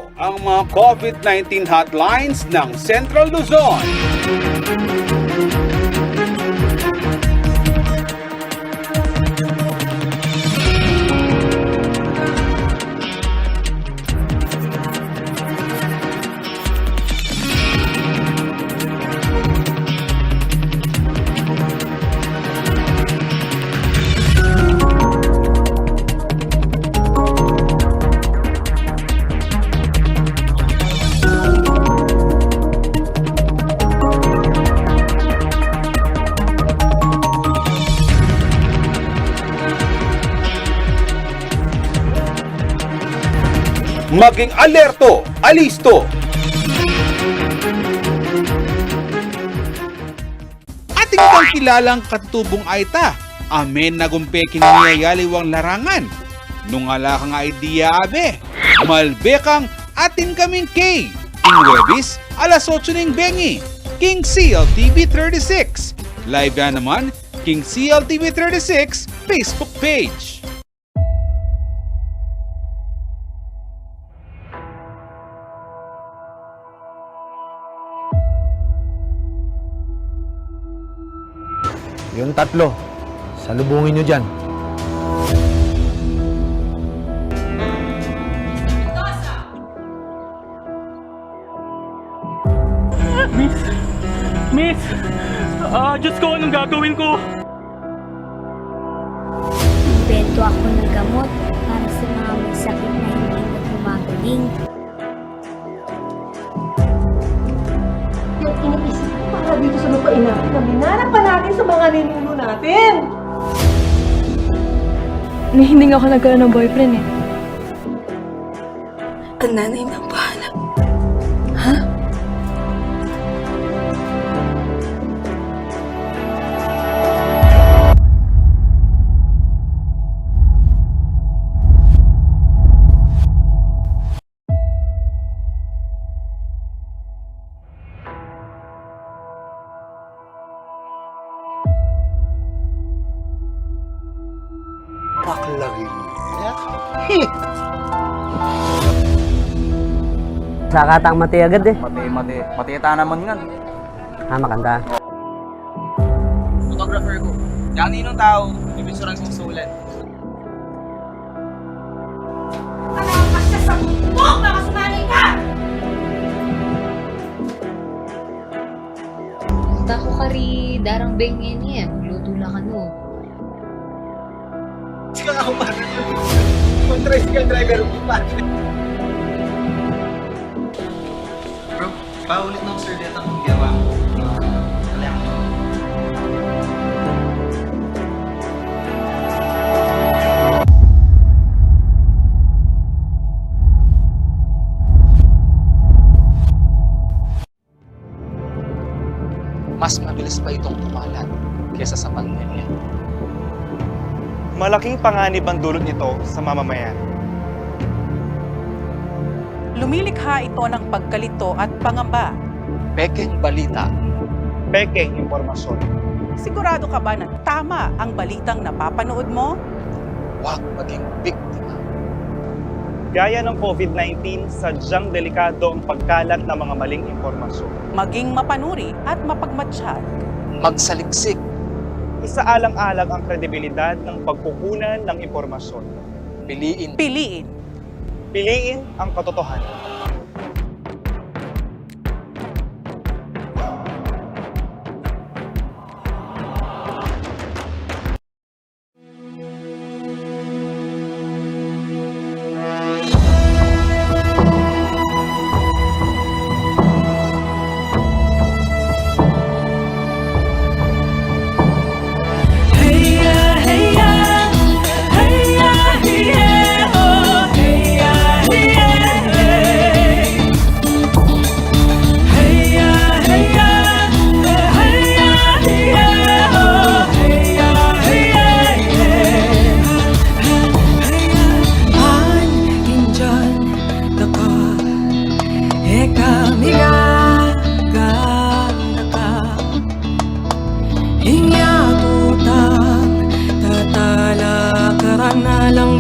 ito ang mga COVID-19 hotlines ng Central Luzon. Maging alerto, alisto. Ating kang kilalang katutubong Aita, amen na gumpe kiniyayaliwang larangan. Nung ala kang idea abe, malbekang atin kaming K. King Webis, alas 8 ng Bengi, King CLTV 36. Live yan naman, King CLTV 36 Facebook page. Yung tatlo, salubungin nyo dyan. Miss! Diyos ko, anong gagawin ko? Bento ako ng gamot para sa mga may sakit na hindi na gumagaling. Yung iniisip ko para dito sa lupain natin, naminarap pa natin sa mga ninuno natin. Hindi nga ako nagkaroon ng boyfriend eh. Ang nanay na bahala. Ha? Sakatang mati agad eh. Matita naman nga. Makanda. Photographer ko. Yang ninong tao, bibisuran kong sulat. Alam ka siya sa bukbok na kasunali ka! Tako kari darang bengin niya, magluto na ka no. Sige ako pa. Mag-tricycle driver ko pa. Bro, paulit ng sir dito ang gawa mo. Alam mo. Mas mabilis pa itong kumalat kaysa sa pandemya. Malaking panganib ang dulot nito sa mamamayan. Lumilikha ito ng pagkalito at pangamba. Pekeng balita. Pekeng impormasyon. Sigurado ka ba na tama ang balitang napapanood mo? Huwag maging biktima. Gaya ng COVID-19, sadyang delikado ang pagkalat ng mga maling impormasyon. Maging mapanuri at mapagmatsyag. Magsaliksik. Isaalang-alang ang kredibilidad ng pagkukunan ng impormasyon. Piliin. Piliin. Piliin ang katotohanan.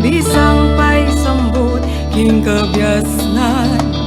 Bisang pay sambut king kabyasnan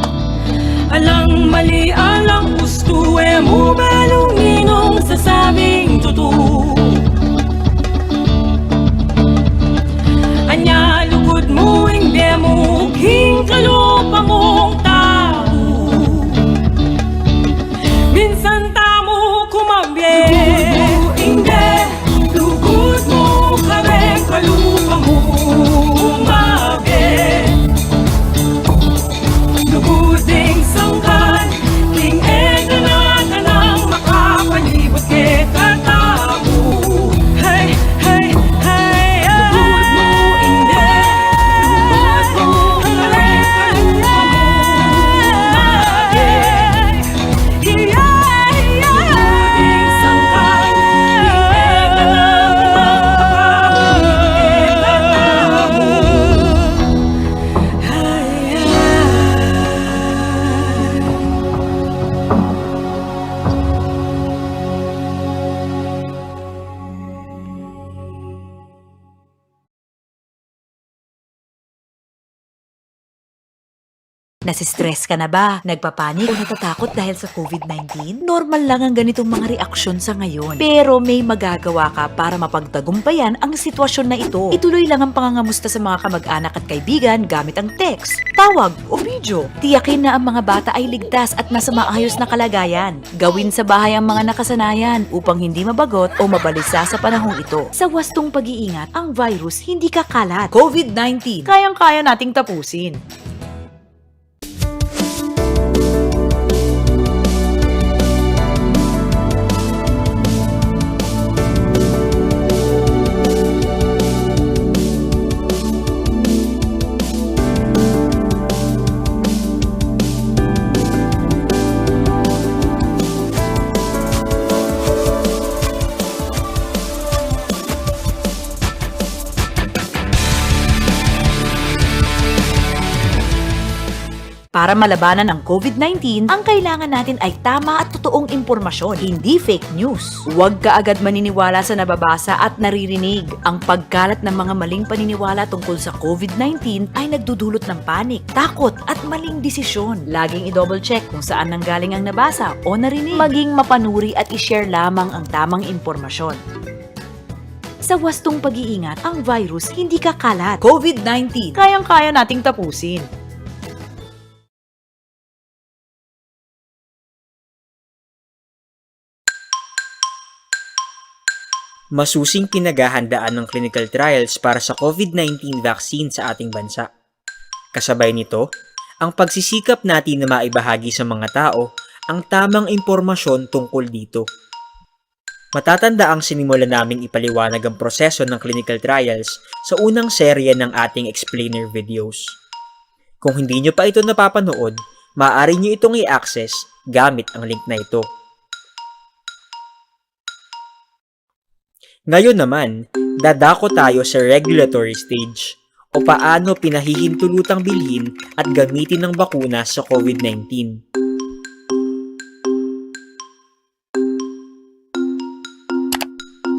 Nasistress ka na ba? Nagpapanik o natatakot dahil sa COVID-19? Normal lang ang ganitong mga reaksyon sa ngayon. Pero may magagawa ka para mapagtagumpayan ang sitwasyon na ito. Ituloy lang ang pangangamusta sa mga kamag-anak at kaibigan gamit ang text, tawag o video. Tiyakin na ang mga bata ay ligtas at nasa maayos na kalagayan. Gawin sa bahay ang mga nakasanayan upang hindi mabagot o mabalisa sa panahong ito. Sa wastong pag-iingat, ang virus hindi kakalat. COVID-19, kayang-kaya nating tapusin. Para malabanan ang COVID-19, ang kailangan natin ay tama at totoong impormasyon, hindi fake news. Huwag ka agad maniniwala sa nababasa at naririnig. Ang pagkalat ng mga maling paniniwala tungkol sa COVID-19 ay nagdudulot ng panik, takot at maling desisyon. Laging i-double check kung saan nanggaling ang nabasa o narinig. Maging mapanuri at i-share lamang ang tamang impormasyon. Sa wastong pag-iingat, ang virus hindi kakalat. COVID-19, kayang-kaya nating tapusin. Masusing pinaghahandaan ng clinical trials para sa COVID-19 vaccine sa ating bansa. Kasabay nito, ang pagsisikap natin na maibahagi sa mga tao ang tamang impormasyon tungkol dito. Matatanda ang sinimula naming ipaliwanag ang proseso ng clinical trials sa unang serye ng ating explainer videos. Kung hindi nyo pa ito napapanood, maaari nyo itong i-access gamit ang link na ito. Ngayon naman, dadako tayo sa regulatory stage o paano pinahihintulutang bilhin at gamitin ng bakuna sa COVID-19.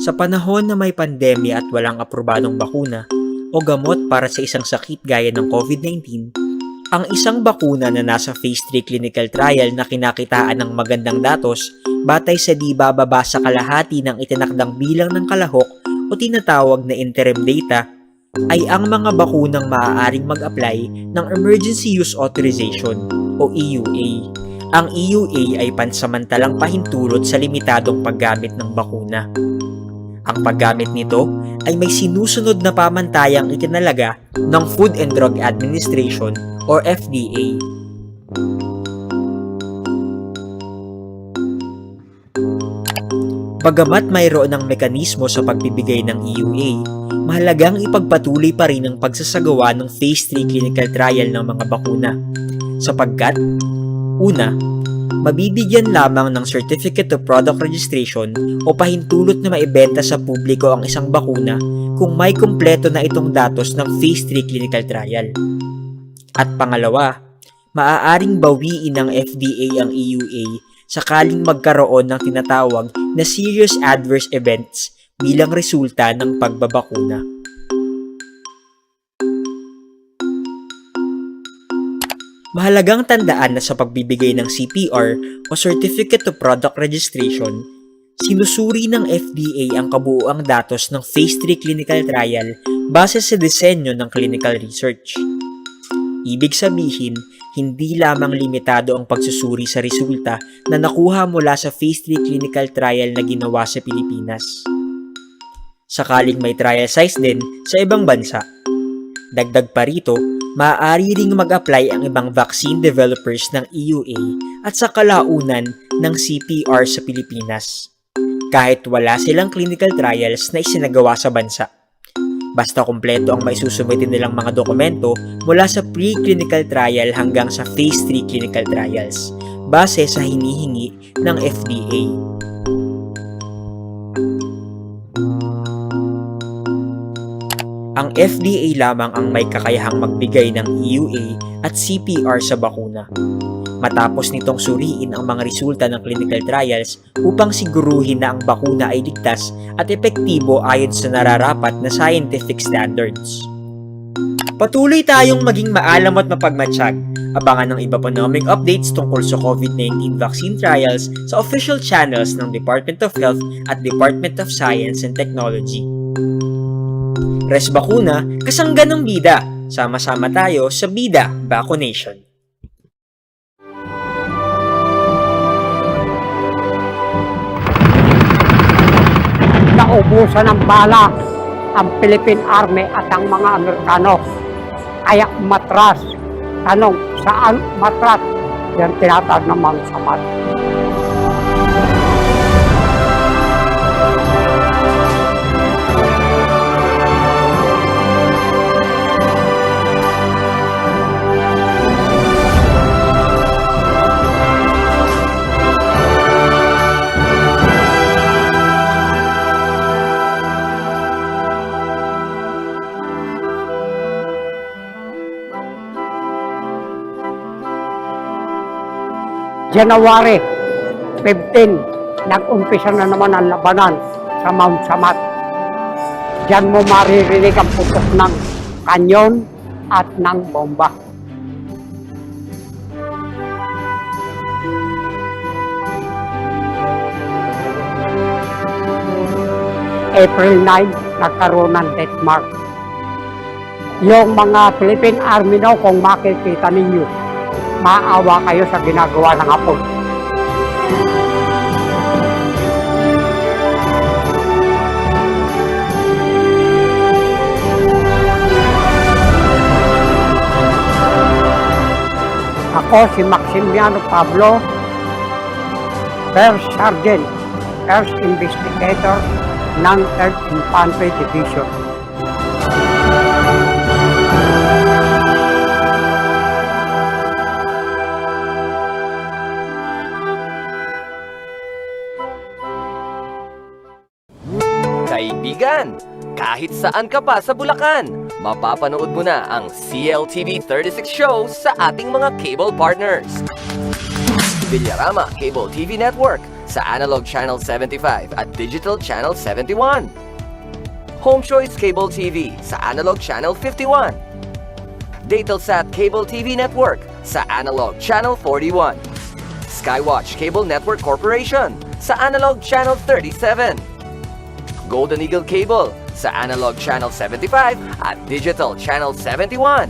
Sa panahon na may pandemya at walang aprobadong bakuna o gamot para sa isang sakit gaya ng COVID-19, ang isang bakuna na nasa phase 3 clinical trial na kinakitaan ng magandang datos batay sa di bababa sa kalahati ng itinakdang bilang ng kalahok o tinatawag na interim data ay ang mga bakunang maaaring mag-apply ng Emergency Use Authorization o EUA. Ang EUA ay pansamantalang pahintulot sa limitadong paggamit ng bakuna. Ang paggamit nito ay may sinusunod na pamantayang itinalaga ng Food and Drug Administration or FDA. Bagamat mayroon ng mekanismo sa pagbibigay ng EUA, mahalagang ipagpatuloy pa rin ang pagsasagawa ng phase 3 clinical trial ng mga bakuna. Sapagkat, una, mabibigyan lamang ng Certificate of Product Registration o pahintulot na maibenta sa publiko ang isang bakuna kung may kumpleto na itong datos ng phase 3 clinical trial. At pangalawa, maaaring bawiin ng FDA ang EUA sakaling magkaroon ng tinatawag na serious adverse events bilang resulta ng pagbabakuna. Mahalagang tandaan na sa pagbibigay ng CPR o Certificate of Product Registration, sinusuri ng FDA ang kabuuang datos ng phase 3 clinical trial base sa disenyo ng clinical research. Ibig sabihin, hindi lamang limitado ang pagsusuri sa resulta na nakuha mula sa phase 3 clinical trial na ginawa sa Pilipinas. Sakaling may trial size din sa ibang bansa. Dagdag pa rito, maaari ring mag-apply ang ibang vaccine developers ng EUA at sa kalaunan ng CPR sa Pilipinas, kahit wala silang clinical trials na isinagawa sa bansa. Basta kumpleto ang maisusumitin nilang mga dokumento mula sa pre-clinical trial hanggang sa phase 3 clinical trials, base sa hinihingi ng FDA. Ang FDA lamang ang may kakayahang magbigay ng EUA at CPR sa bakuna. Matapos nitong suriin ang mga resulta ng clinical trials upang siguruhin na ang bakuna ay ligtas at epektibo ayon sa nararapat na scientific standards. Patuloy tayong maging maalam at mapagmatsyag. Abangan ng iba pa naming updates tungkol sa COVID-19 vaccine trials sa official channels ng Department of Health at Department of Science and Technology. Res Bakuna, kasangga ng bida. Sama-sama tayo sa Bida Vaccination. Naubusan ng bala ang Philippine Army at ang mga Amerikano. Kaya matras. Tanong, saan matras? Yan tinatawag ng mga samat. January 15, nag-umpisa na naman ang labanan sa Mount Samat. Diyan mo maririnig ang putok ng kanyon at ng bomba. April 9, nagkaroon ng death march. Yung mga Philippine Army daw, kung makikita ninyo, maawa kayo sa ginagawa ng Hapon. Ako si Maximiano Pablo, First Sergeant, First Investigator ng 3rd Infantry Division. Kaibigan, kahit saan ka pa sa Bulacan, mapapanood mo na ang CLTV 36 shows sa ating mga cable partners. Villarama Cable TV Network sa Analog Channel 75 at Digital Channel 71. Home Choice Cable TV sa Analog Channel 51. Datelsat Cable TV Network sa Analog Channel 41. Skywatch Cable Network Corporation sa Analog Channel 37. Golden Eagle Cable sa Analog Channel 75 at Digital Channel 71.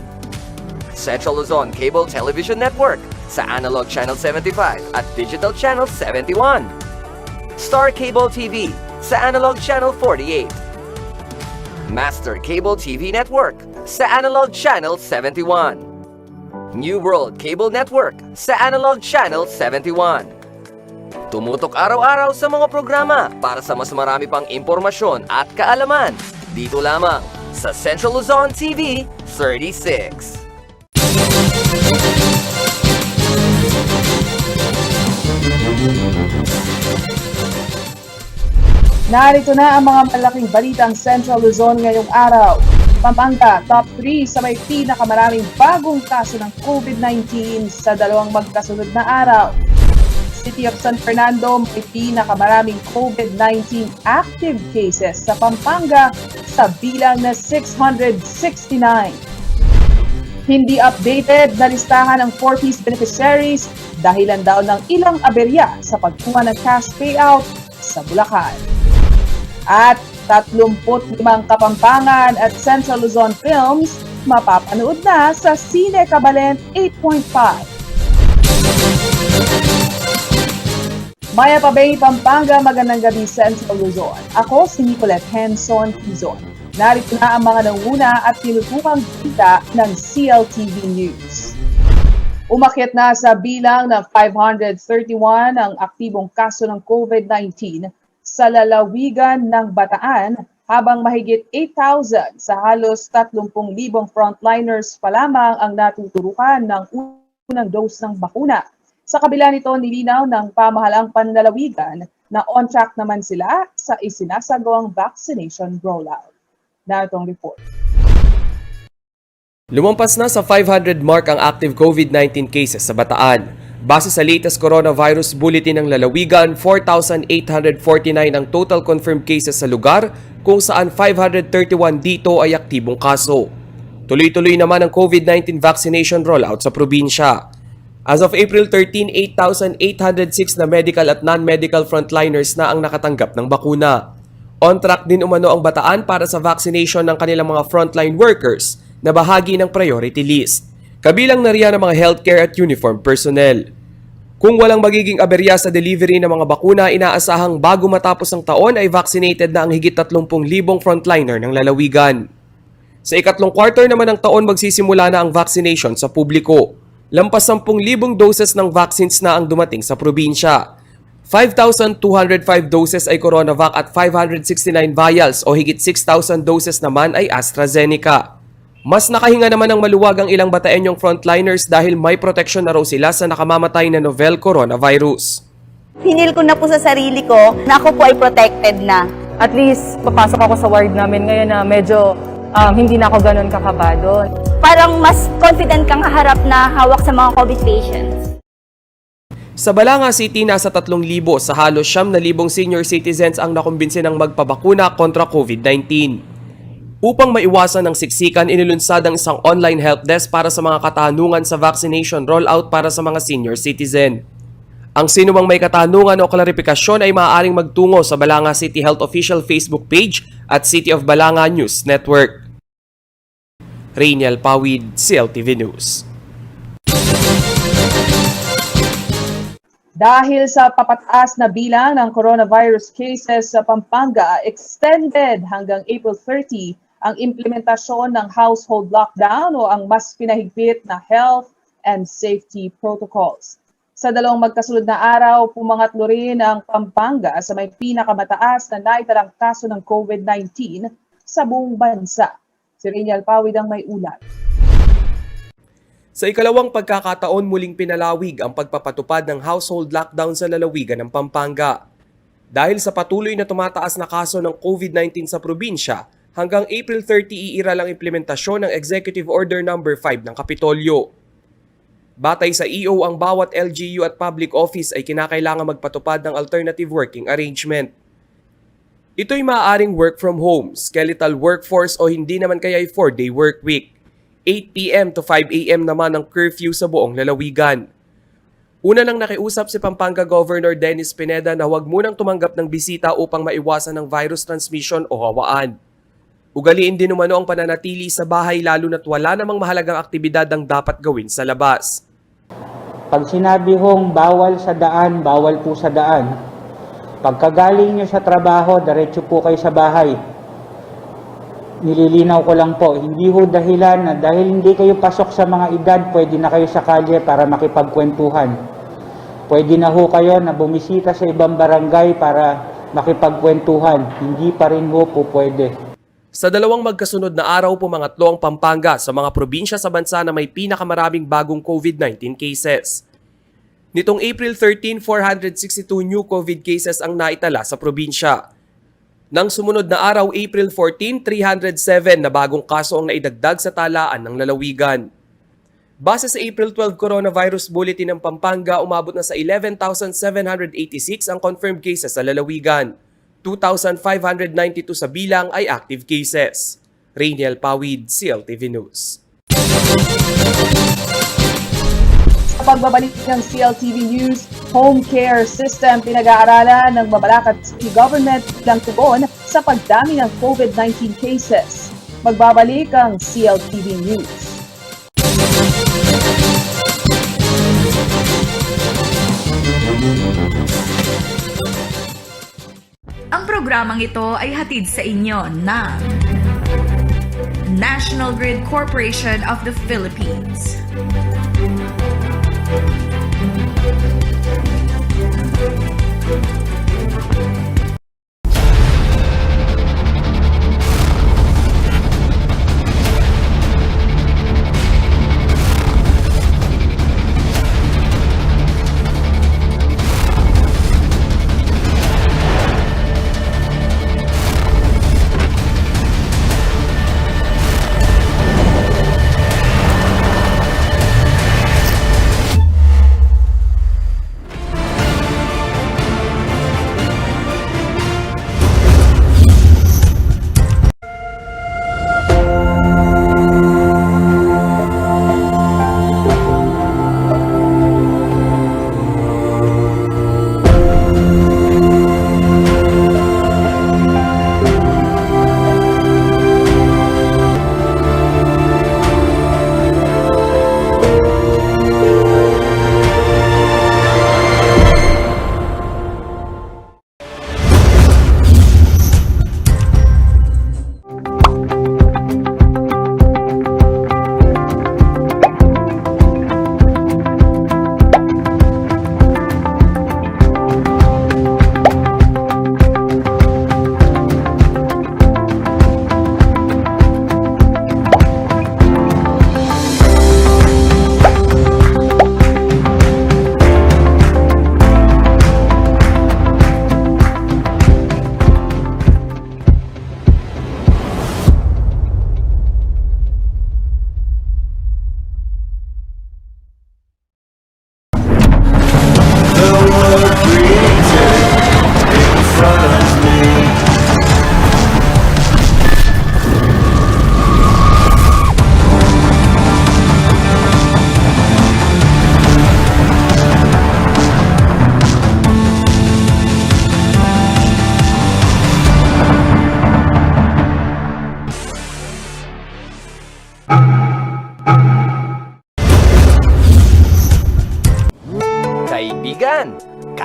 Central Luzon Cable Television Network sa Analog Channel 75 at Digital Channel 71. Star Cable TV sa Analog Channel 48. Master Cable TV Network sa Analog Channel 71. New World Cable Network sa Analog Channel 71. Tumutok araw-araw sa mga programa para sa mas marami pang impormasyon at kaalaman. Dito lamang sa Central Luzon TV 36. Narito na ang mga malaking balitang Central Luzon ngayong araw. Pampanga, top 3 sa may pinakamaraming bagong kaso ng COVID-19 sa dalawang magkasunod na araw. City of San Fernando may pinakamaraming COVID-19 active cases sa Pampanga sa bilang na 669. Hindi updated na listahan ng 4-piece beneficiaries dahilan daw ng ilang aberya sa pagkuha ng cash payout sa Bulacan. At 35 Kapampangan at Central Luzon films mapapanood na sa Cine Cabalent 8.5. Maya Pabay, Pampanga, magandang gabi Central Luzon. Ako si Nicolette Henson Quizon. Narito na ang mga nanguna at tinutupang kita ng CLTV News. Umakyat na sa bilang na 531 ang aktibong kaso ng COVID-19 sa lalawigan ng Bataan, habang mahigit 8,000 sa halos 30,000 frontliners pa lamang ang natuturukan ng unang dose ng bakuna. Sa kabila nito, nilinaw ng pamahalaang panlalawigan na on track naman sila sa isinasagawang vaccination rollout. Narito ang report. Lumampas na sa 500 mark ang active COVID-19 cases sa Bataan. Base sa latest coronavirus bulletin ng lalawigan, 4,849 ang total confirmed cases sa lugar, kung saan 531 dito ay aktibong kaso. Tuloy-tuloy naman ang COVID-19 vaccination rollout sa probinsya. As of April 13, 8,806 na medical at non-medical frontliners na ang nakatanggap ng bakuna. On track din umano ang Bataan para sa vaccination ng kanilang mga frontline workers na bahagi ng priority list. Kabilang na riyan ang mga healthcare at uniform personnel. Kung walang magiging aberya sa delivery ng mga bakuna, inaasahang bago matapos ang taon ay vaccinated na ang higit 30,000 frontliner ng lalawigan. Sa ikatlong quarter naman ng taon magsisimula na ang vaccination sa publiko. Lampas 10,000 doses ng vaccines na ang dumating sa probinsya. 5,205 doses ay CoronaVac at 569 vials o higit 6,000 doses naman ay AstraZeneca. Mas nakahinga naman ng maluwag ang ilang bataenyong frontliners dahil may protection na raw sila sa nakamamatay na novel coronavirus. Hinil ko na po sa sarili ko na ako po ay protected na. At least, papasok ako sa ward namin ngayon na medyo hindi na ako ganun kakabado. Parang mas confident kang harap na hawak sa mga COVID patients. Sa Balanga City, nasa 3,000 sa halos 9,000 senior citizens ang nakumbinsi ng magpabakuna kontra COVID-19. Upang maiwasan ang siksikan, inilunsad ang isang online help desk para sa mga katanungan sa vaccination rollout para sa mga senior citizen. Ang sinumang may katanungan o klaripikasyon ay maaaring magtungo sa Balanga City Health Official Facebook page at City of Balanga News Network. Rainiel Pawid, CLTV News. Dahil sa papataas na bilang ng coronavirus cases sa Pampanga, extended hanggang April 30 ang implementasyon ng household lockdown o ang mas pinahigpit na health and safety protocols. Sa dalawang magkasunod na araw, pumangatlo rin ang Pampanga sa may pinakamataas na naitalang kaso ng COVID-19 sa buong bansa. Si Rainiel Pawid ang may ulat. Sa ikalawang pagkakataon, muling pinalawig ang pagpapatupad ng household lockdown sa lalawigan ng Pampanga. Dahil sa patuloy na tumataas na kaso ng COVID-19 sa probinsya, hanggang April 30 iiral ang implementasyon ng Executive Order No. 5 ng Kapitolyo. Batay sa EO, ang bawat LGU at public office ay kinakailangan magpatupad ng alternative working arrangement. Ito'y maaaring work from home, skeletal workforce o hindi naman kaya ay 4-day work week. 8 p.m. to 5 a.m. naman ang curfew sa buong lalawigan. Una nang nakiusap si Pampanga Governor Dennis Pineda na huwag munang tumanggap ng bisita upang maiwasan ng virus transmission o hawaan. Ugaliin din umano ang pananatili sa bahay lalo na't wala namang mahalagang aktibidad ang dapat gawin sa labas. Pag sinabi hong bawal sa daan, bawal po sa daan. Pagkagaling nyo sa trabaho, diretso po kayo sa bahay. Nililinaw ko lang po, hindi ho dahilan na dahil hindi kayo pasok sa mga edad, pwede na kayo sa kalye para makipagkwentuhan. Pwede na ho kayo na bumisita sa ibang barangay para makipagkwentuhan. Hindi pa rin ho po pwede. Sa dalawang magkasunod na araw, pumangatlo ang Pampanga sa mga probinsya sa bansa na may pinakamaraming bagong COVID-19 cases. Nitong April 13, 462 new COVID cases ang naitala sa probinsya. Nang sumunod na araw, April 14, 307 na bagong kaso ang naidagdag sa talaan ng lalawigan. Base sa April 12 coronavirus bulletin ng Pampanga, umabot na sa 11,786 ang confirmed cases sa lalawigan. 2,592 sa bilang ay active cases. Rainiel Pawid, CLTV News. Sa pagbabalik ng CLTV News, home care system pinag-aaralan ng Mabalacat City Government bilang tugon sa pagdami ng COVID-19 cases. Magbabalik ang CLTV News. Ang programang ito ay hatid sa inyo ng National Grid Corporation of the Philippines.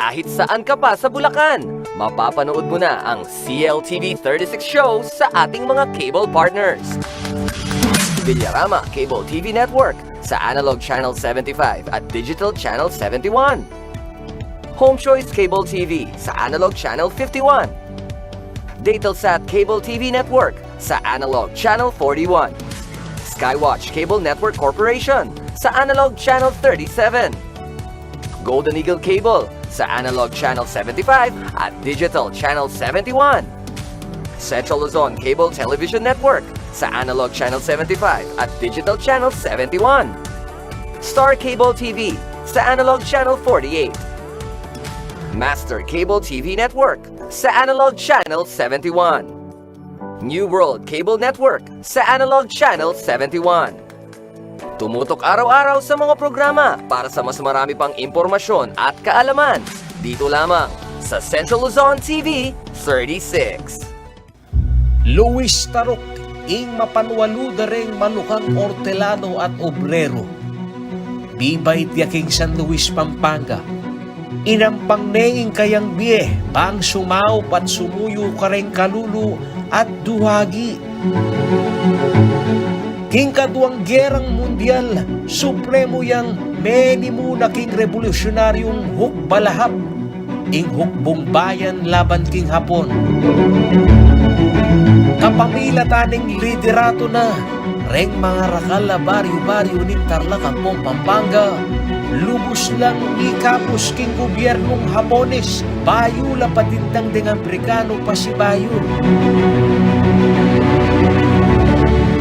kahit saan ka pa sa Bulacan. Mapapanood mo na ang CLTV 36 shows sa ating mga cable partners. Villarama Cable TV Network sa Analog Channel 75 at Digital Channel 71. Home Choice Cable TV sa Analog Channel 51. Datelsat Cable TV Network sa Analog Channel 41. Skywatch Cable Network Corporation sa Analog Channel 37. Golden Eagle Cable sa Analog Channel 75 at Digital Channel 71. Central Luzon Cable Television Network sa Analog Channel 75 at Digital Channel 71. Star Cable TV sa Analog Channel 48. Master Cable TV Network sa Analog Channel 71. New World Cable Network sa Analog Channel 71. Tumutok araw-araw sa mga programa para sa mas marami pang impormasyon at kaalaman. Dito lamang sa Central Luzon TV 36. Luis Tarok, ing mapanwaluda ring manukang ortelano at obrero. Bibay tiyaking San Luis, Pampanga. Inampang neing kayang biye, pang sumaw pat sumuyo kareng kalulu at duhagi. King kaduang gerang mundial, supremo yang menimu na king revolusyonaryong hukbalahap, ing hukbong bayan laban king Hapon. Kapamila taning liderato na, reng mga rakala baryo-baryo ni Tarlac-Ampong, Pampanga. Lubos lang ikapos king gobyernong Hapones, bayo la patintang ding Amerikano pa si bayo.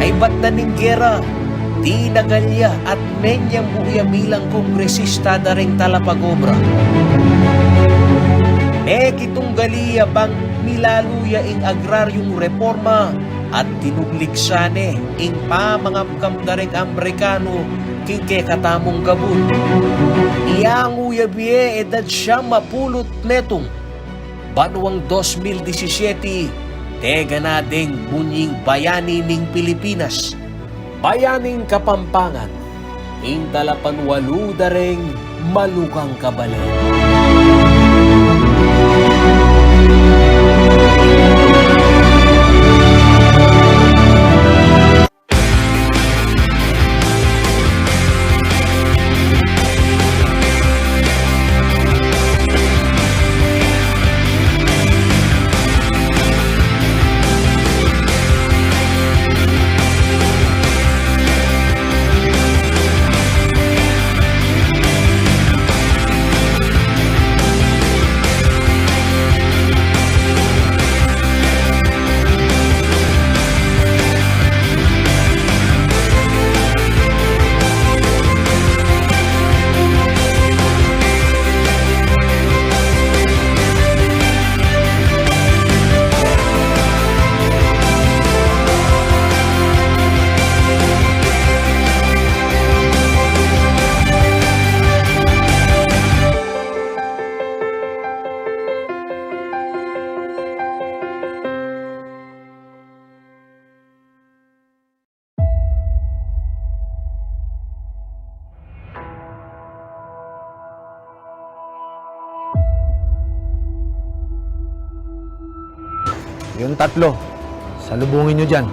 Ay ba't na ning gera, di nagalya at menyang buya bilang kongresista na ring talapagobra. Kitong galiya bang milaluya ing agraryong reforma at tinugliksane ing pamangapkam na ring Amerikano king katamong gabun. Iyanguya biye edad siyang mapulot netong banwang 2017 tega na ding bunying bayani ning Pilipinas. Bayaning Kapampangan, ing talapanwalu da ring malukang kabalen. Yung tatlo, salubungin nyo dyan.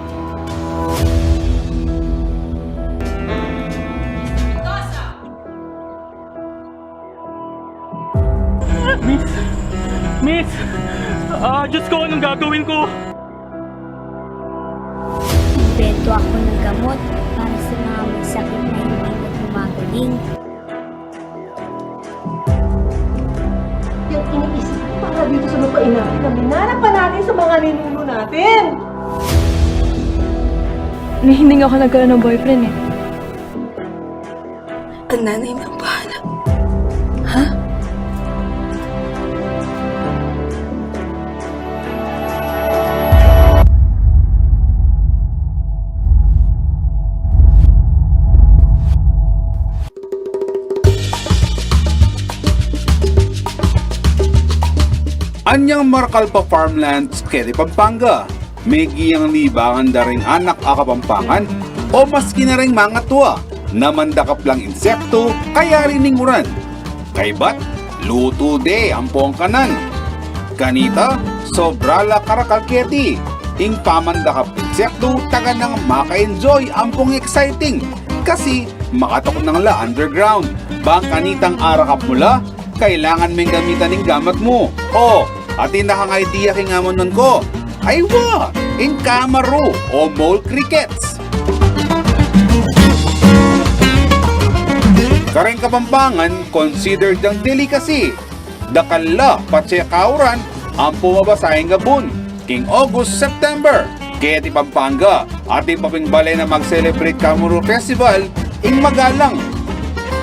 Miss! Diyos ko, anong gagawin ko? Bento ako ng gamot para sa mga may sakit na hindi na gumagaling. Yung iniisip ko para dito sa lupain natin na minarap pa natin sa mga ninuno natin. Hindi nga ako nagkaroon ng boyfriend eh. Ang nanay mo ang bahala. Ha? Anyang Marcalpa Farmlands, Quezon, Pampanga. May giyang libangan da ring anak a Kapampangan o maski na ring mga tuwa na mandakap lang insekto kaya rininguran. Kay ba't luto de ang pongkanan. Kanita, sobra la karakalketi. Ing pamanda ka pinsekto, taga nang maka-enjoy ampong exciting. Kasi makatok nang la underground. Bang kanitang arakap mula, kailangan may gamitan ng gamat mo. O, atin na kang idea king amon nun ko. Aywa, ing kamaro o mole crickets. Kareng Kapampangan, considered ang delicacy. Dakala, patsekauran, ang pumabasahing gabon. King August, September. Kaya ti Pampanga, ating papingbalay na mag-celebrate Kamuro Festival, ing magalang.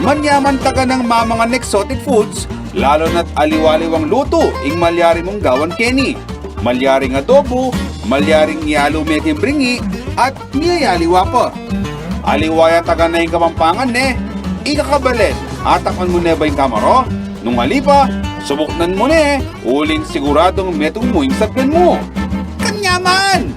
Manyaman taga ng mamangan exotic foods, lalo na't aliwaliwang luto, ing malyari mong gawan Kenny. Malyaring adobo, malyaring yalo meking bringi, at niyayaliwa pa. Aliwaya taga na yung Kapampangan ikakabalit, atakman mo na ba yung kamaro? Nung alipa, subuknan mo uling siguradong metong mo yung sabgan mo. Kanyaman!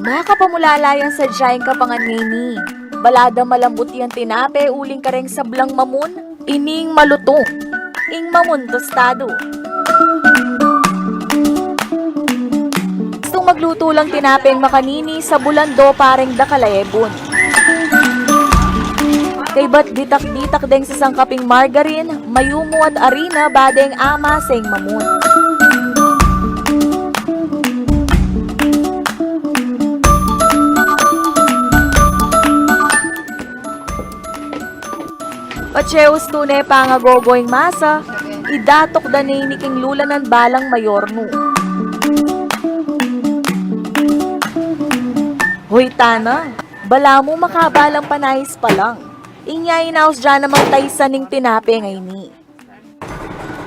Nakapamulalayan sa Jain Kapangan ngayni. Balada malambot yang tinape uling kareng sablang mamun, ining malutong, ing mamun tostado. Gustong magluto lang tinapeng makanini sa bulando pareng dakalayebon. Kay ba't ditak-ditak deng sa sangkaping margarine, mayumo at arina badeng ama seng mamun. Pacheos tunay pangagogoing masa, idatok danay ni king lulanan balang mayorno. Hoy tana, bala mo makabalang panayis pa lang. Inya inaos dyan namang taysa ning tinape ngay ni.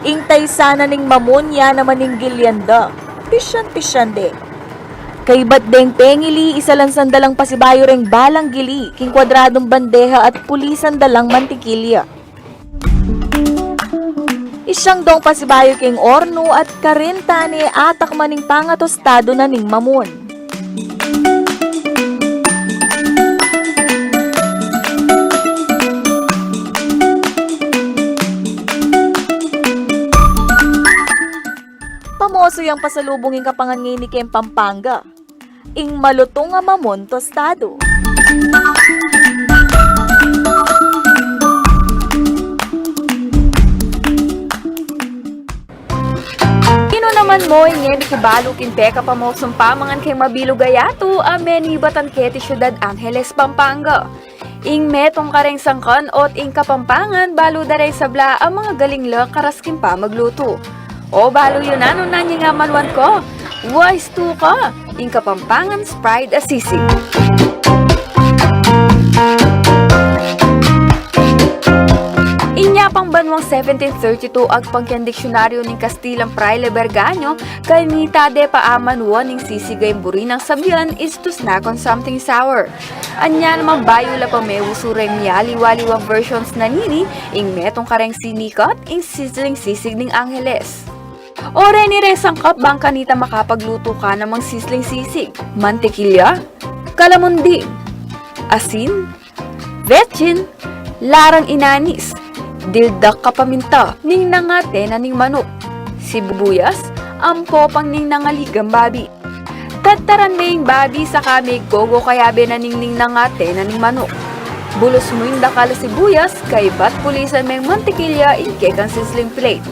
Ing taysa na ning mamun ya naman ning gilyanda. Pisyan de. Kay Batdeng Pengili, isa lang sandalang pasibayo reng balang gili, king kwadradong bandeha at pulisan dalang mantikilya. Isyang dong pasibayo king orno at karinta ni atak maning pangatostado na ning mamon. Pamoso yung pasalubongin kapangan ngini king Pampanga. Ing malutong nga mamon tostado. Naman mo, ingin kibalo kinte ka pa mo sumpamangan kay Mabilo Gayato, ameni batan keti Ciudad Angeles, Pampanga. Ing metong kareng sangkan ot ing Kapampangan, balo daray sabla ang mga galing la karaskin pa magluto. O balo yun ano na nga malwan ko, wise to ka, ing Kapampangan's Pride Assisi. Inya pang banwang 1732 ag pangkyan diksyonaryo ning Kastilang Fraile Berganyo kay mita de paaman ning sisigay buri ng sabyan is to snack on something sour. Anya naman bayo la pamewusureng miyali-waliwang versions na nini ing metong kareng sinikat ing sizzling sisig ning Angeles. Ore ni re sangkap bang kanita makapagluto ka namang sizzling sisig, mantikilya, kalamundi, asin, vetchin, larang inanis, dildak kapaminta, ning nangate na ning manok, sibuyas, ampo pang ning nangaligang babi. Tataran ning babi sa kami gogo kayabe na ning nangate na ning manok. Bulos mo yung dakala sibuyas, kay bat pulisan may mantikilya inkek ang sizzling plate.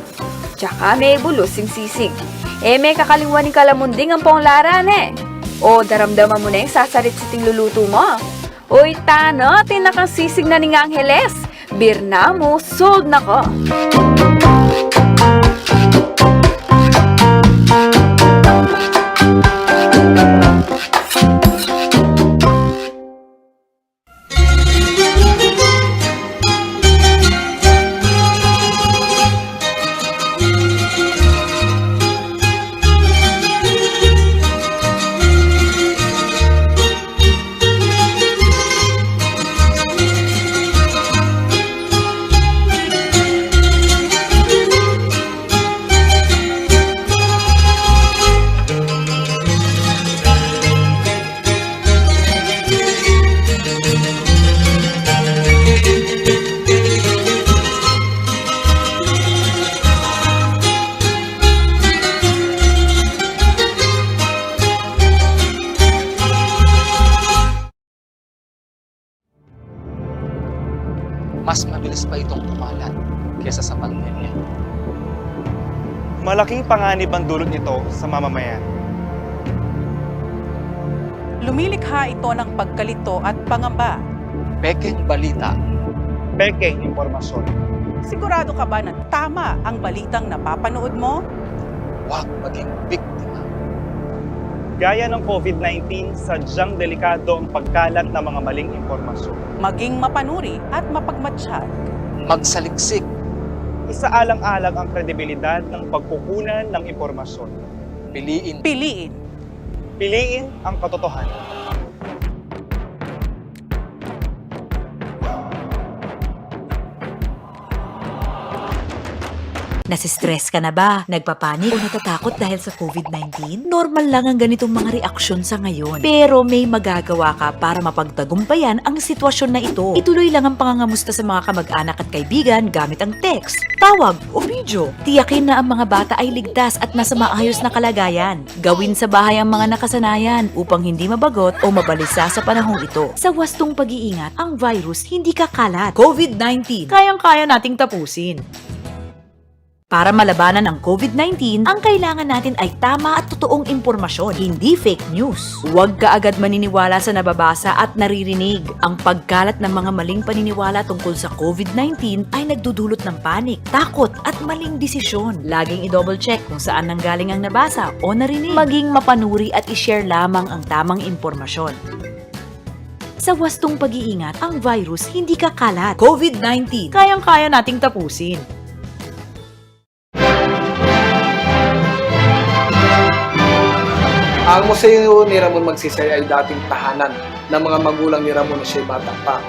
Tsaka may bulos yung sisig. May kakalingwan ng kalamunding ang pong laran O daramdaman mo na yung sasarit siting luluto mo. Uy, tano, tinakang sisig na ning Angeles. Birna mo, sold na ko. Mas mabilis pa itong kumalat kaysa sa pandemya. Malaking panganib ang dulot nito sa mamamayan. Lumilikha ito ng pagkalito at pangamba. Pekeng balita. Pekeng impormasyon. Sigurado ka ba na tama ang balitang napapanood mo? Huwag maging biktima. Gaya ng COVID-19, sadyang delikado ang pagkalat ng mga maling impormasyon. Maging mapanuri at mapagmatsyag. Magsaliksik. Isaalang-alang ang kredibilidad ng pagkukunan ng impormasyon. Piliin. Piliin. Piliin ang katotohanan. Nasistress ka na ba? Nagpapanik o natatakot dahil sa COVID-19? Normal lang ang ganitong mga reaksyon sa ngayon. Pero may magagawa ka para mapagtagumpayan ang sitwasyon na ito. Ituloy lang ang pangangamusta sa mga kamag-anak at kaibigan gamit ang text, tawag o video. Tiyakin na ang mga bata ay ligtas at nasa maayos na kalagayan. Gawin sa bahay ang mga nakasanayan upang hindi mabagot o mabalisa sa panahong ito. Sa wastong pag-iingat, ang virus hindi kakalat. COVID-19, kayang-kaya nating tapusin. Para malabanan ang COVID-19, ang kailangan natin ay tama at totoong impormasyon, hindi fake news. Huwag ka agad maniniwala sa nababasa at naririnig. Ang pagkalat ng mga maling paniniwala tungkol sa COVID-19 ay nagdudulot ng panik, takot at maling desisyon. Laging i-double check kung saan nanggaling ang nabasa o narinig. Maging mapanuri at i-share lamang ang tamang impormasyon. Sa wastong pag-iingat, ang virus hindi kakalat. COVID-19, kayang-kaya nating tapusin. Ang museo ni Ramon Magsaysay ay dating tahanan ng mga magulang ni Ramon na siya'y bata pa.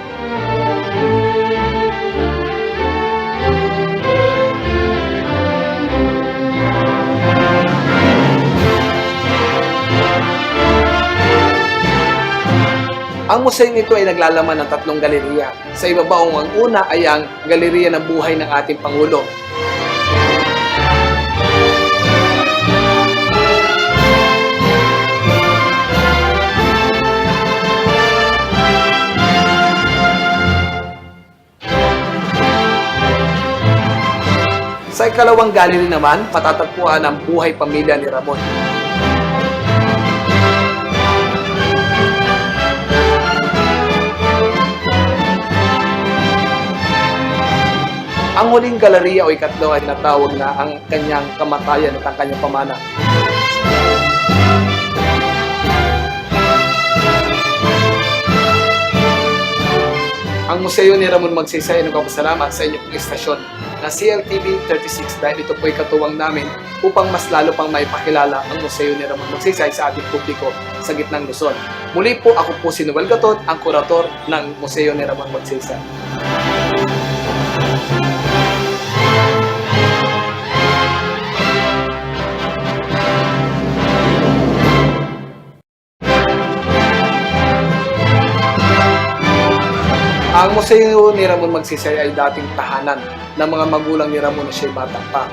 Ang museo nito ay naglalaman ng 3 galeriya. Sa ibabaw, ang una ay ang galeriya ng buhay ng ating Pangulo. Sa ikalawang gallery naman, patatagpuan ang buhay pamilya ni Ramon. Ang huling galeriya o ikatlo ay natawag na ang kanyang kamatayan at ang kanyang pamana. Ang Museo ni Ramon Magsaysay ay nagpapasalamat sa inyong istasyon na CLTV 36 dahil ito po ay katuwang namin upang mas lalo pang maipakilala ang Museo ni Ramon Magsaysay sa ating publiko sa gitnang Luzon. Muli po, ako po si Noel Gatot, ang kurator ng Museo ni Ramon Magsaysay. Ang Museo ni Ramon Magsaysay ay dating tahanan ng mga magulang ni Ramon na siya'y bata pa.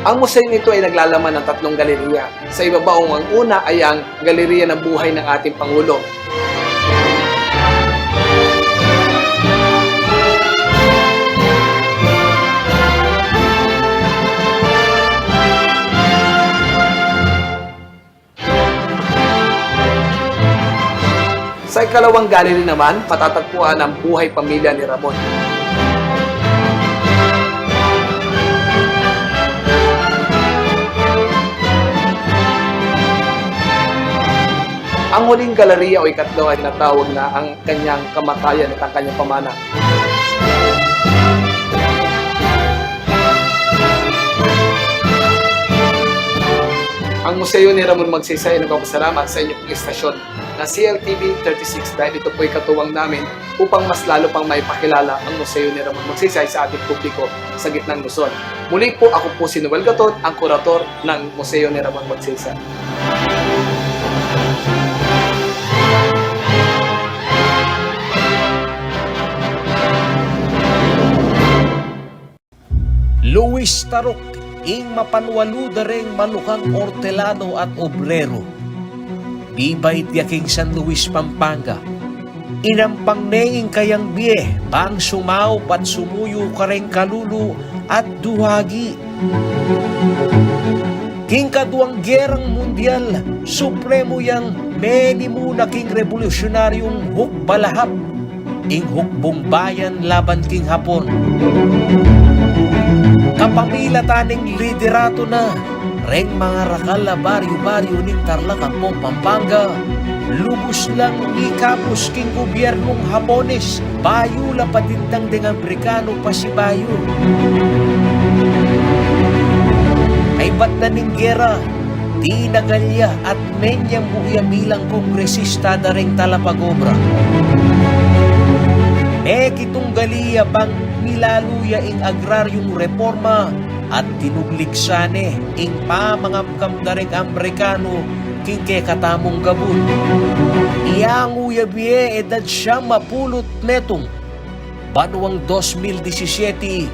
Ang museo nito ay naglalaman ng 3 galeriya. Sa ibabaw, ang una ay ang galeriya ng buhay ng ating Pangulo. Sa ikalawang gallery naman, patatagpuan ang buhay pamilya ni Ramon. Ang huling galeriya o ikatlo ay natawag na ang kanyang kamatayan at ang kanyang pamana. Ang Museo ni Ramon Magsaysay ay nagpapasalamat sa inyong istasyon na CLTV 36 dahil ito po ay katuwang namin upang mas lalo pang maipakilala ang Museo ni Ramon Magsaysay sa ating publiko sa gitnang Luzon. Muli po, ako po si Noel Gatot, ang kurator ng Museo ni Ramon Magsaysay. Luis Tarok, ing mapanwaludareng manukang ortelano at obrero. Bibay tiyaking San Luis, Pampanga. Inampang neing kayang biye, pang sumaw pat sumuyo kareng kalulu at duhagi. King kaduang gerang mundial, supremo yang menimu na king revolusyonaryong hukbalahap, ing hukbong bayan laban king Hapon. Kapamila taning liderato na, reng mga rakala baryo-baryo ning Tarlac-Ampong, Pampanga. Lubos lang ni kapos king gobyernong Hapones, bayo la patintang ding Amerikano pa si bayo. Ay ba't na ning gera, di nagalya at menyang buya bilang kongresista na ring talapagobra. Kitong galiya bang nilaluya ing agraryong reforma at tinugliksane ing pamangapkam na ring Amerikano king katamong gabun. Iyanguya biye edad siyang mapulot metong banuang 2017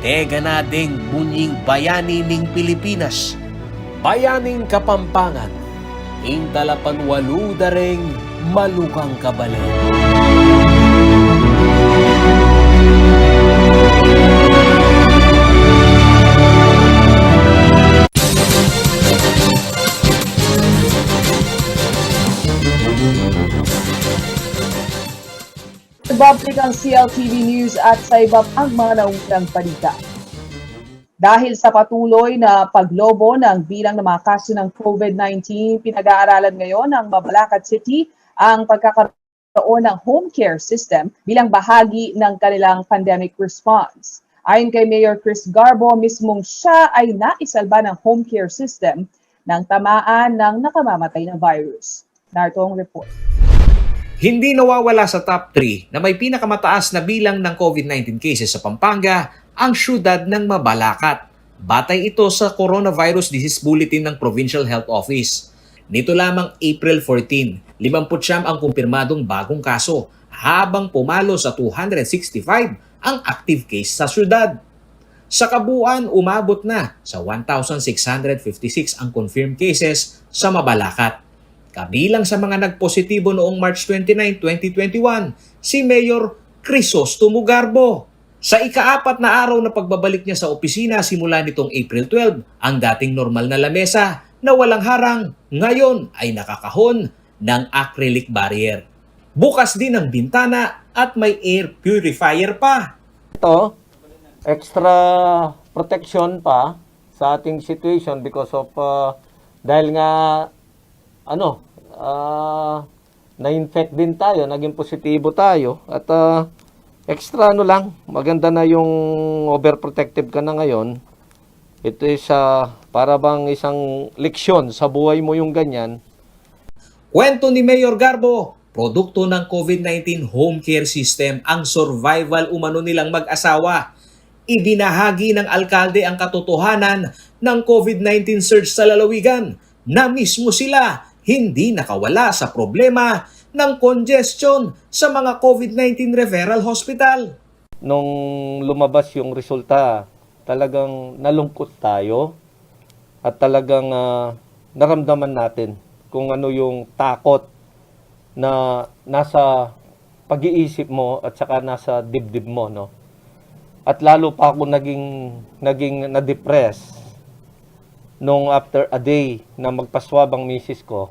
tega na ding bunying bayani ning Pilipinas. Bayaning Kapampangan ing talapanwalu dareng malukang kabalen. Babalik ang CLTV News at sa iba pang mga naunang balita. Dahil sa patuloy na paglobo ng bilang ng mga kaso ng COVID-19, pinag-aaralan ngayon ng Mabalacat City ang pagkakaroon ng home care system bilang bahagi ng kanilang pandemic response. Ayon kay Mayor Chris Garbo, mismong siya ay naisalba ng home care system ng tamaan ng nakamamatay na virus. Narito ang report. Hindi nawawala sa top 3 na may pinakamataas na bilang ng COVID-19 cases sa Pampanga ang siyudad ng Mabalacat. Batay ito sa Coronavirus Disease Bulletin ng Provincial Health Office. Nito lamang April 14, 59 ang kumpirmadong bagong kaso habang pumalo sa 265 ang active case sa siyudad. Sa kabuuan, umabot na sa 1,656 ang confirmed cases sa Mabalacat. Kabilang sa mga nagpositibo noong March 29, 2021, si Mayor Crisostomo Garbo. Sa ika-4 na araw na pagbabalik niya sa opisina simula nitong April 12, ang dating normal na lamesa na walang harang ngayon ay nakakahon ng acrylic barrier. Bukas din ang bintana at may air purifier pa. Ito, extra protection pa sa ating situation because of dahil nga na-infect din tayo, naging positibo tayo at extra lang, maganda na yung overprotective ka na ngayon. Ito is para bang isang leksyon sa buhay mo yung ganyan. Kwento ni Mayor Garbo, produkto ng COVID-19 home care system ang survival umano nilang mag-asawa. Ibinahagi ng alkalde ang katotohanan ng COVID-19 surge sa lalawigan na mismo sila hindi nakawala sa problema ng congestion sa mga COVID-19 referral hospital. Nung lumabas yung resulta, talagang nalungkot tayo at talagang naramdaman natin kung ano yung takot na nasa pag-iisip mo at saka nasa dibdib mo, no? At lalo pa ako naging na-depress nung after a day na magpaswab ang misis ko,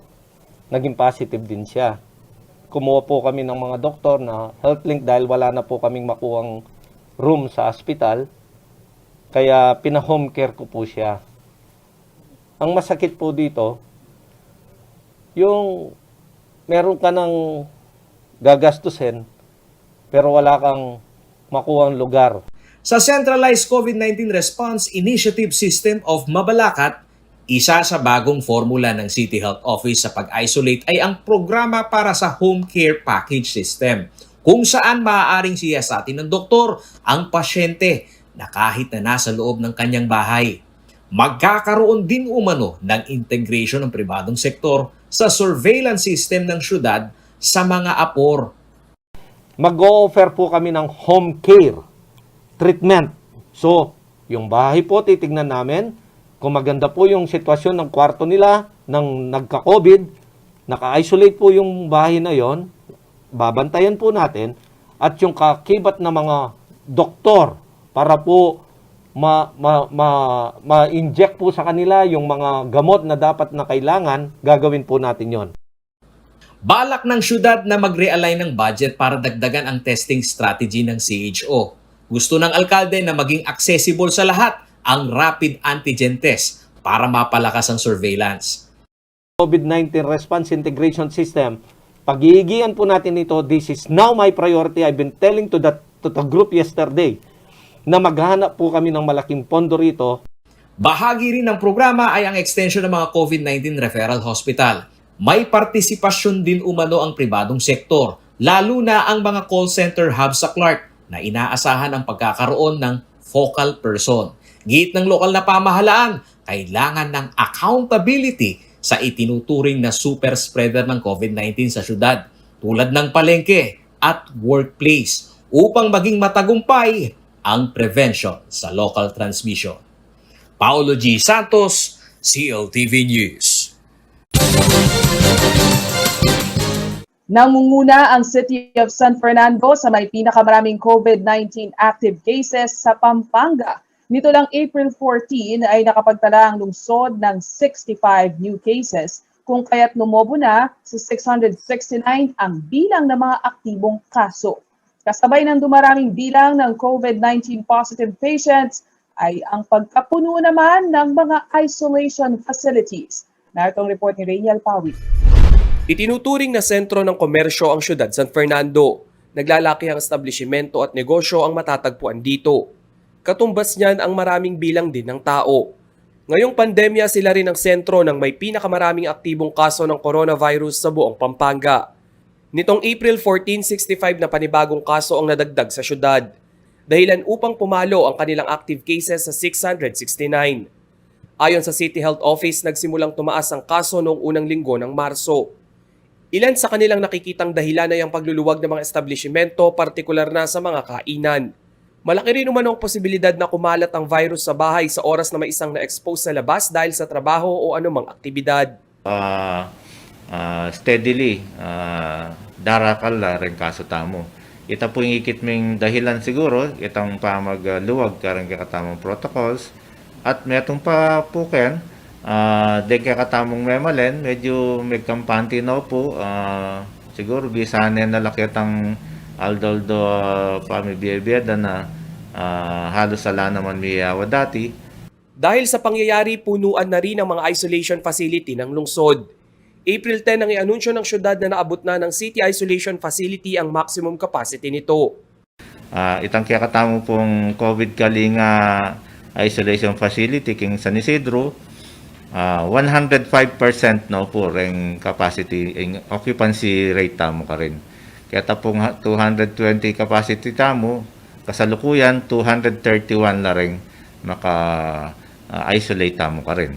naging positive din siya. Kumuha po kami ng mga doktor na health link dahil wala na po kaming makuhang room sa hospital. Kaya pina-home care ko po siya. Ang masakit po dito, yung meron ka ng gagastusin pero wala kang makuhang lugar. Sa Centralized COVID-19 Response Initiative System of Mabalacat, isa sa bagong formula ng City Health Office sa pag-isolate ay ang programa para sa home care package system, kung saan maaaring siyasatin ng doktor ang pasyente na kahit na nasa loob ng kanyang bahay. Magkakaroon din umano ng integration ng pribadong sektor sa surveillance system ng syudad sa mga apor. Mag-o-offer po kami ng home care treatment. So, yung bahay po titignan namin kung maganda po yung sitwasyon ng kwarto nila nang nagka-COVID, naka-isolate po yung bahay na yon, babantayan po natin at yung kakibat na mga doktor para po ma-inject po sa kanila yung mga gamot na dapat na kailangan, gagawin po natin yon. Balak ng syudad na mag-realign ng budget para dagdagan ang testing strategy ng CHO. Gusto ng alkalde na maging accessible sa lahat ang rapid antigen test para mapalakas ang surveillance. COVID-19 Response Integration System, pag-iigian po natin ito, this is now my priority. I've been telling to the group yesterday na maghanap po kami ng malaking pondo rito. Bahagi rin ng programa ay ang extension ng mga COVID-19 referral hospital. May partisipasyon din umano ang pribadong sektor, lalo na ang mga call center hub sa Clark na inaasahan ang pagkakaroon ng focal person. Git ng lokal na pamahalaan, kailangan ng accountability sa itinuturing na super spreader ng COVID-19 sa syudad, tulad ng palengke at workplace, upang maging matagumpay ang prevention sa local transmission. Paolo G. Santos, CLTV News. Namumuna ang City of San Fernando sa may pinakamaraming COVID-19 active cases sa Pampanga. Nito lang April 14 ay nakapagtala ang lungsod ng 65 new cases, kung kaya't lumobo na sa 669 ang bilang ng mga aktibong kaso. Kasabay ng dumaraming bilang ng COVID-19 positive patients ay ang pagkapuno naman ng mga isolation facilities. Narito ang report ni Rainiel Pawi. Itinuturing na sentro ng komersyo ang siyudad San Fernando. Naglalaki ang establishmento at negosyo ang matatagpuan dito. Katumbas niyan ang maraming bilang din ng tao. Ngayong pandemya sila rin ang sentro ng may pinakamaraming aktibong kaso ng coronavirus sa buong Pampanga. Nitong April 14, 65 na panibagong kaso ang nadagdag sa syudad. Dahilan upang pumalo ang kanilang active cases sa 669. Ayon sa City Health Office, nagsimulang tumaas ang kaso noong unang linggo ng Marso. Ilan sa kanilang nakikitang dahilan ay ang pagluluwag ng mga establishmento, partikular na sa mga kainan. Malaki rin naman ang posibilidad na kumalat ang virus sa bahay sa oras na may isang na-expose sa labas dahil sa trabaho o anumang aktibidad. Steadily, darakal la rin kaso tamo. Ita po yung ikit ming dahilan siguro, itang pamagluwag karang kakatamang protocols, at may itong pa po ken, de kakatamong memalen, medyo may kampante na po, siguro bisanin na lakitang aldoldo pamibiyebiyada na halos sala naman miyawa dati. Dahil sa pangyayari, punuan na rin ang mga isolation facility ng lungsod. April 10 ang ianunsyo ng syudad na naabot na ng City Isolation Facility ang maximum capacity nito. Itang kakatamong pong COVID kalinga isolation facility king San Isidro, 105% no po ring capacity, occupancy rate tamo ka rin. Kaya tapong 220 capacity tamo, kasalukuyan 231 na rin maka-isolate tamo ka rin.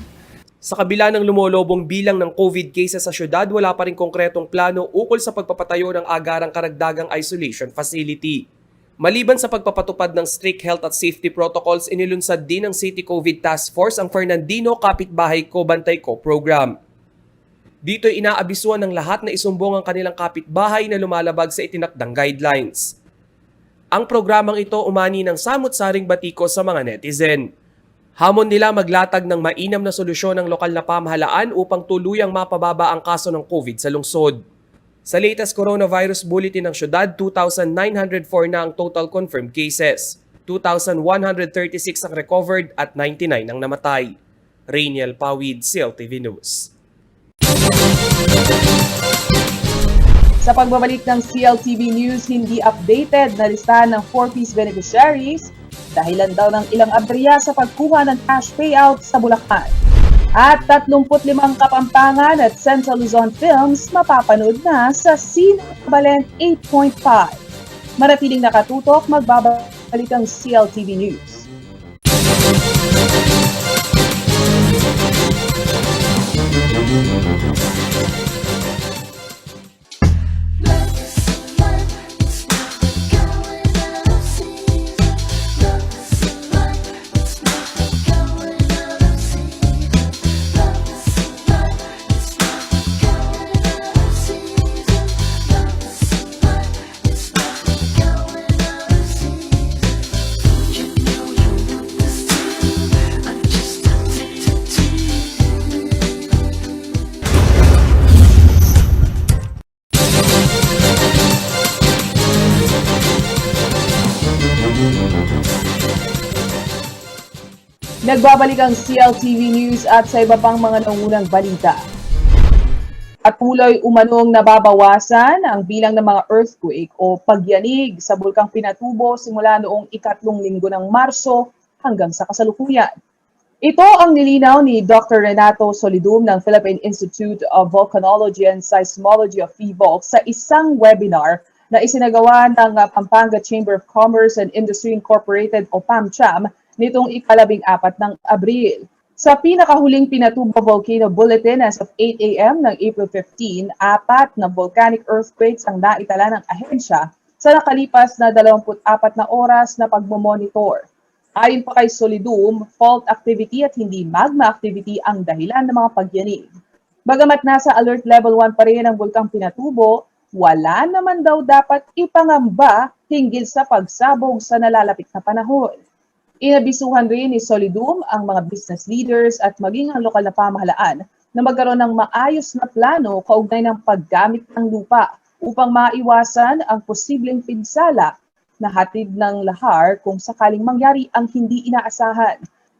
Sa kabila ng lumolobong bilang ng COVID cases sa syudad, wala pa rin konkretong plano ukol sa pagpapatayo ng agarang karagdagang isolation facility. Maliban sa pagpapatupad ng strict health at safety protocols, inilunsad din ng City COVID Task Force ang Fernandino Kapitbahay Ko Bantay Ko program. Dito inaabisuan ng lahat na isumbong ang kanilang kapitbahay na lumalabag sa itinakdang guidelines. Ang programang ito umani ng samut-saring batiko sa mga netizen. Hamon nila maglatag ng mainam na solusyon ng lokal na pamahalaan upang tuluyang mapababa ang kaso ng COVID sa lungsod. Sa latest coronavirus bulletin ng syudad, 2,904 na ang total confirmed cases. 2,136 ang recovered at 99 ang namatay. Rainiel Pawid, CLTV News. Sa pagbabalik ng CLTV News, hindi updated na listahan ng 4-piece beneficiaries dahilan daw ng ilang aberya sa pagkuha ng cash payout sa Bulacan. At 35 Kapampangan at Central Luzon Films mapapanood na sa Cine Valent 8.5. Manatiling nakatutok, magbabalik ang CLTV News. Nagbabalik ang CLTV News at sa iba pang mga nangunang balita. At tuloy umanong nababawasan ang bilang ng mga earthquake o pagyanig sa Bulkang Pinatubo simula noong ikatlong linggo ng Marso hanggang sa kasalukuyan. Ito ang nilinaw ni Dr. Renato Solidum ng Philippine Institute of Volcanology and Seismology of PHIVOLC sa isang webinar na isinagawa ng Pampanga Chamber of Commerce and Industry Incorporated o PAMCHAM nitong ika-14 ng Abril. Sa pinakahuling Pinatubo Volcano Bulletin as of 8 a.m. ng April 15, 4 na volcanic earthquakes ang naitala ng ahensya sa nakalipas na 24 na oras na pagmomonitor. Ayon pa kay Solidum, fault activity at hindi magma activity ang dahilan ng mga pagyanig. Bagamat nasa alert level 1 pa rin ang Bulkang Pinatubo, wala naman daw dapat ipangamba hinggil sa pagsabog sa nalalapit na panahon. Inabisuhan rin ni Solidum ang mga business leaders at maging ang lokal na pamahalaan na magkaroon ng maayos na plano kaugnay ng paggamit ng lupa upang maiwasan ang posibleng pinsala na hatid ng lahar kung sakaling mangyari ang hindi inaasahan.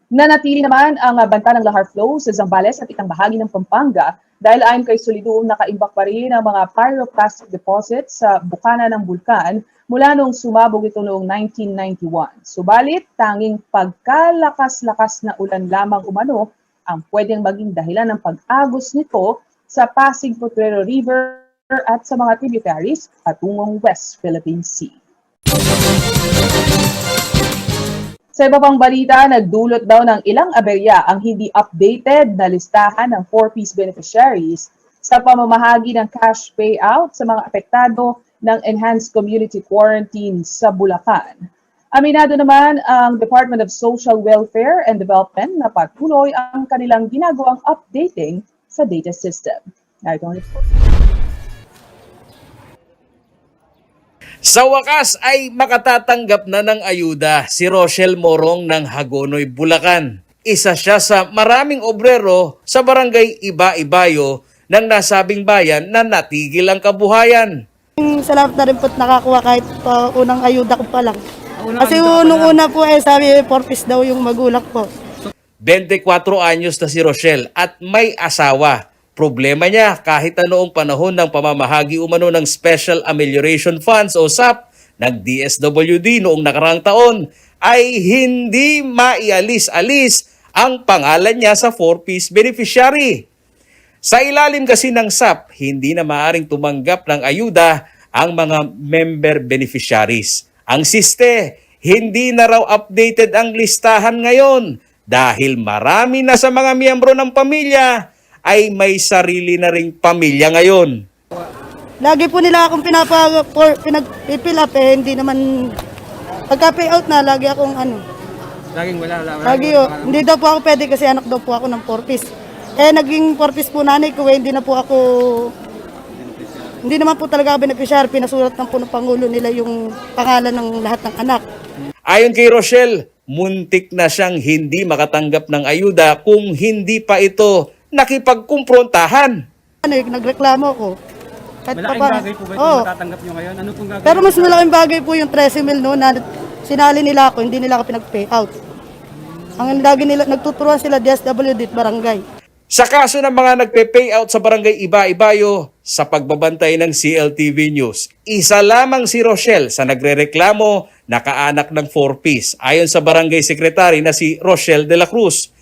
Nanatili naman ang banta ng lahar flow sa Zambales at itang bahagi ng Pampanga dahil ayon kay Solidoong nakaimbak pa rin ang mga pyroclastic deposits sa bukana ng bulkan mula noong sumabog ito noong 1991. Subalit, tanging pagkalakas-lakas na ulan lamang umano ang pwedeng maging dahilan ng pag-agos nito sa Pasig Potrero River at sa mga tributaries patungong West Philippine Sea. Sa iba pang balita, nagdulot daw ng ilang aberya ang hindi updated na listahan ng 4-piece beneficiaries sa pamamahagi ng cash payout sa mga apektado ng Enhanced Community Quarantine sa Bulacan. Aminado naman ang Department of Social Welfare and Development na patuloy ang kanilang ginagawang updating sa data system. Narito ang report. Sa wakas ay makatatanggap na ng ayuda si Rochelle Morong ng Hagonoy, Bulacan. Isa siya sa maraming obrero sa barangay Iba-Ibayo ng nasabing bayan na natigil ang kabuhayan. Salamat na rin po't nakakuha kahit unang ayuda ko pa lang. Kasi unang-una po sabi 4-piece daw yung magulang ko. 24 anyos na si Rochelle at may asawa. Problema niya kahit anoong panahon ng pamamahagi umano ng Special Amelioration Funds o SAP ng DSWD noong nakaraang taon ay hindi maialis-alis ang pangalan niya sa 4-piece beneficiary. Sa ilalim kasi ng SAP, hindi na maaring tumanggap ng ayuda ang mga member beneficiaries. Ang siste, hindi na raw updated ang listahan ngayon dahil marami na sa mga miyembro ng pamilya ay may sarili na ring pamilya ngayon. Lagi po nila akong pinag-fill up hindi naman pagka-payout na lagi akong Laging wala. Lagi hindi daw po ako pwede kasi anak daw po ako ng 4-piece. Naging 4-piece po nanay ko hindi na po ako hindi naman po talaga beneficiary, pinasulat ng po ng Pangulo nila yung pangalan ng lahat ng anak. Ayon kay Rochelle, muntik na siyang hindi makatanggap ng ayuda kung hindi pa ito nakipagkumprontahan. Nagreklamo ko. Malaking bagay po ba ito matatanggap nyo ngayon? Ano pong gagawin? Pero mas malaking bagay po yung 13,000 no, na sinali nila ako, hindi nila ako pinag-payout. Ang lagi nila, nagtuturuan sila DSWD at barangay. Sa kaso ng mga nagpe-payout sa barangay Iba-Ibayo, sa pagbabantay ng CLTV News, isa lamang si Rochelle sa nagrereklamo na kaanak ng 4-piece ayon sa barangay secretary na si Rochelle de la Cruz.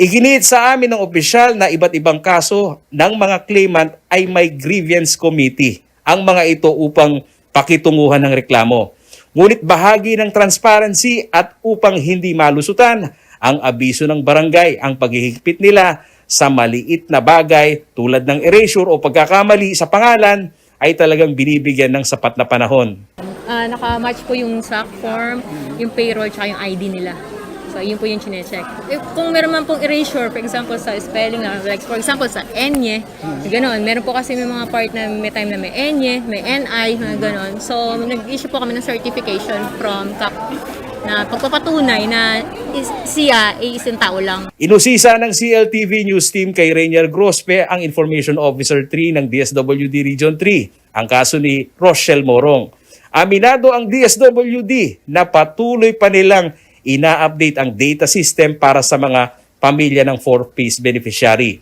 Iginiit sa amin ng opisyal na iba't ibang kaso ng mga claimant ay may grievance committee ang mga ito upang pakitunguhan ng reklamo. Ngunit bahagi ng transparency at upang hindi malusutan ang abiso ng barangay ang paghihigpit nila sa maliit na bagay tulad ng erasure o pagkakamali sa pangalan ay talagang binibigyan ng sapat na panahon. Naka-match po yung SAC form, yung payroll, tsaka yung ID nila. So, yun po yung chinecheck. Kung meron man pong erasure, for example, sa spelling, like for example, sa enye, gano'n. Meron po kasi may mga part na may time na may enye, may NI, mga gano'n. So, nag-issue po kami ng certification from CAP na pagpapatunay na siya ay isang tao lang. Inusisa ng CLTV News Team kay Rainier Grospe, ang Information Officer 3 ng DSWD Region 3, ang kaso ni Rochelle Morong. Aminado ang DSWD na patuloy pa nilang ina-update ang data system para sa mga pamilya ng 4-piece beneficiary.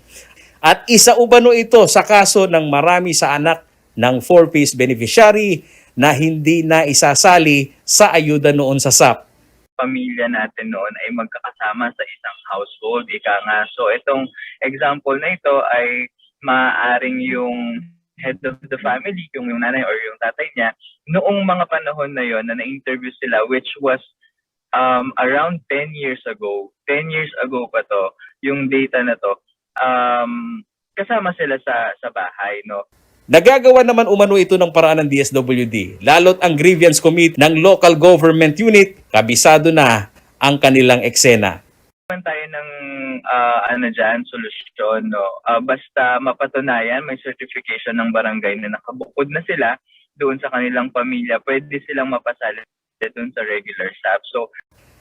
At isa umano ito sa kaso ng marami sa anak ng 4-piece beneficiary na hindi na isasali sa ayuda noon sa SAP. Pamilya natin noon ay magkakasama sa isang household, ika nga. So itong example na ito ay maaaring yung head of the family, yung nanay or yung tatay niya, noong mga panahon na yon na na-interview sila, which was around 10 years ago. 10 years ago pa to, yung data na to, kasama sila sa bahay, no? Nagagawa naman umano ito ng paraan ng DSWD, lalo't ang grievance committee ng local government unit, kabisado na ang kanilang eksena. Tayo ng solusyon, no? Basta mapatunayan, may certification ng barangay na nakabukod na sila doon sa kanilang pamilya, pwede silang mapasali doon sa regular SAP. So,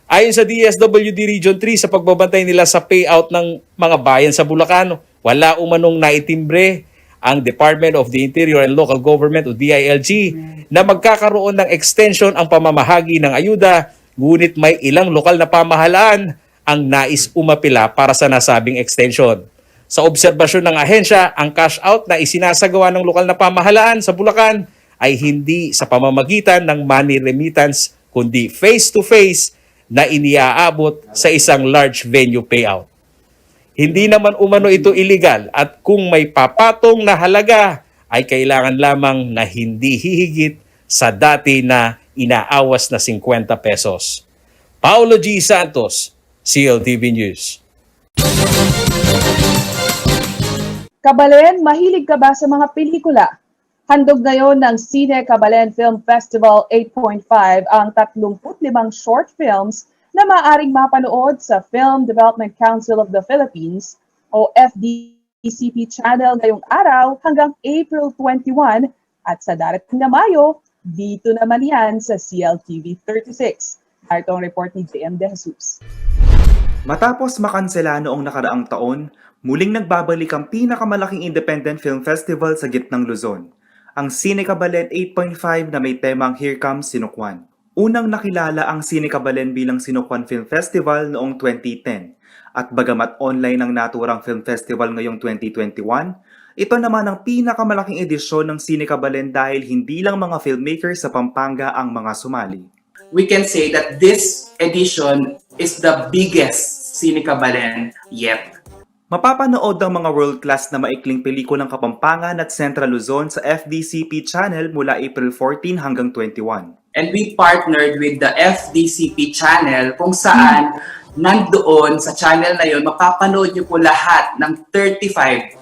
ayon sa DSWD Region 3, sa pagbabantay nila sa payout ng mga bayan sa Bulacan, wala umanong naitimbre ang Department of the Interior and Local Government o DILG na magkakaroon ng extension ang pamamahagi ng ayuda, ngunit may ilang lokal na pamahalaan ang nais umapila para sa nasabing extension. Sa obserbasyon ng ahensya, ang cash out na isinasagawa ng lokal na pamahalaan sa Bulacan ay hindi sa pamamagitan ng money remittance kundi face-to-face na iniaabot sa isang large venue payout. Hindi naman umano ito illegal at kung may papatong na halaga ay kailangan lamang na hindi hihigit sa dati na inaawas na 50 pesos. Paulo G. Santos, CLTV News. Kabalen, mahilig ka ba sa mga pelikula? Handog ngayon ng Cine Kabalen Film Festival 8.5 ang 35 short films na maaaring mapanood sa Film Development Council of the Philippines o FDCP channel ngayong araw hanggang April 21 at sa darating na Mayo, dito naman yan sa CLTV 36. Ito ang report ni JM De Jesus. Matapos makansela noong nakaraang taon, muling nagbabalik ang pinakamalaking independent film festival sa gitnang Luzon, ang Cine Kabalen 8.5 na may temang Here Comes Sinukwan. Unang nakilala ang Cine Kabalen bilang Sinukwan Film Festival noong 2010 at bagamat online ang naturang film festival ngayong 2021, ito naman ang pinakamalaking edisyon ng Cine Kabalen dahil hindi lang mga filmmakers sa Pampanga ang mga sumali. We can say that this edition is the biggest Cine Kabalen yet. Mapapanood ang mga world-class na maikling pelikulang Kapampangan at Central Luzon sa FDCP channel mula April 14 hanggang 21. And we partnered with the FDCP channel kung saan nandoon sa channel na yun, mapapanood niyo po lahat ng 35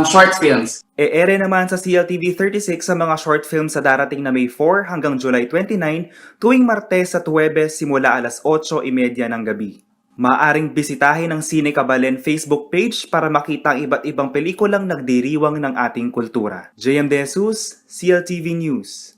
short films. E-ere naman sa CLTV 36 sa mga short films sa darating na May 4 hanggang July 29 tuwing Martes at Huwebes simula alas 8:30 ng gabi. Maaring bisitahin ang Cine Kabalen Facebook page para makita ang iba't ibang pelikulang nagdiriwang ng ating kultura. JM De Jesus, CLTV News.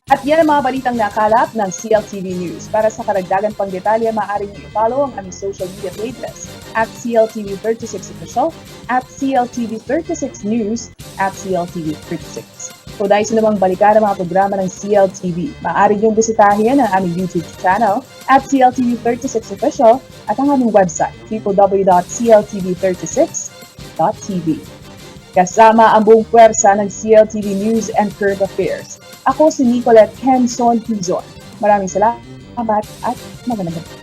At yan ang mga balitang nakalap ng CLTV News. Para sa karagdagan pang detalye, maaaring i-follow ang aming social media pages at CLTV36 Official, at CLTV36 News, at CLTV36. Kung dahil sa namang balikan ang mga programa ng CLTV, maaari niyong bisitahin ang aming YouTube channel at CLTV36 Official at ang aming website, www.cltv36.tv. Kasama ang buong puwersa ng CLTV News and Current Affairs. Ako si Nicolette Henson Quizon. Maraming salamat at magandang gabi.